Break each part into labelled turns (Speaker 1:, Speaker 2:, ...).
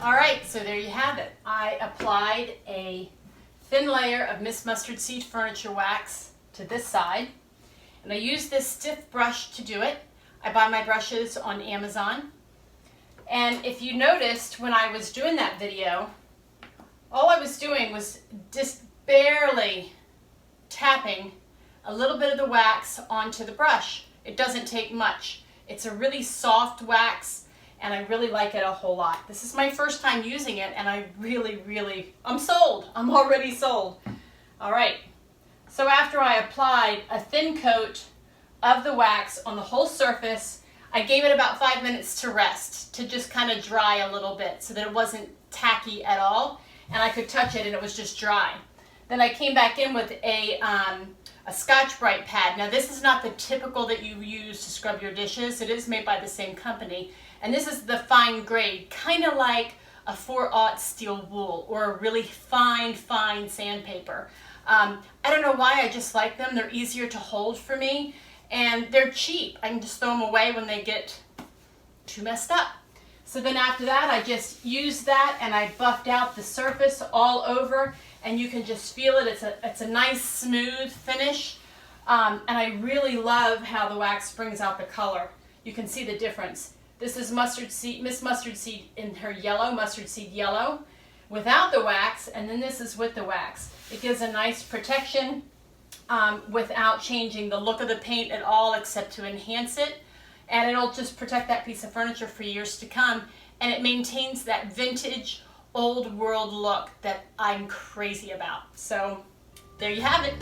Speaker 1: All right, so there you have it. I applied a thin layer of Miss Mustard Seed Furniture Wax to this side, and I used this stiff brush to do it. I buy my brushes on Amazon, and if you noticed when I was doing that video, all I was doing was just barely tapping a little bit of the wax onto the brush. It doesn't take much. It's a really soft wax, and I really like it a whole lot. This is my first time using it, and I I'm sold. I'm already sold. All right, so after I applied a thin coat of the wax on the whole surface, I gave it about 5 minutes to rest, to just kind of dry a little bit so that it wasn't tacky at all, and I could touch it and it was just dry. Then I came back in with a Scotch-Brite pad. Now this is not the typical that you use to scrub your dishes. It is made by the same company. And this is the fine grade, kind of like a 4/0 steel wool or a really fine sandpaper. I don't know why, I just like them. They're easier to hold for me, and they're cheap. I can just throw them away when they get too messed up. So then after that, I just used that and I buffed out the surface all over, and you can just feel it. It's a nice smooth finish, and I really love how the wax brings out the color. You can see the difference. This is Miss Mustard Seed in her yellow, mustard seed yellow, without the wax, and then this is with the wax. It gives a nice protection without changing the look of the paint at all, except to enhance it. And it'll just protect that piece of furniture for years to come. And it maintains that vintage, old world look that I'm crazy about. So there you have it.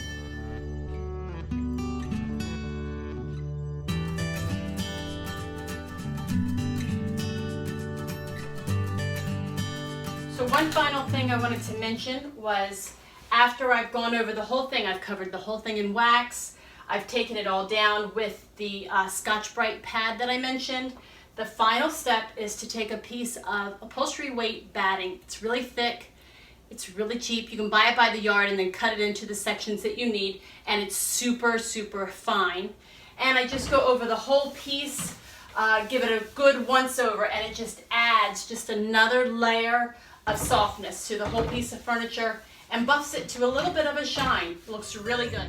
Speaker 1: So one final thing I wanted to mention was, after I've gone over the whole thing, I've covered the whole thing in wax, I've taken it all down with the Scotch-Brite pad that I mentioned. The final step is to take a piece of upholstery weight batting. It's really thick, it's really cheap. You can buy it by the yard and then cut it into the sections that you need, and it's super fine. And I just go over the whole piece, give it a good once over, and it just adds just another layer of softness to the whole piece of furniture and buffs it to a little bit of a shine. It looks really good.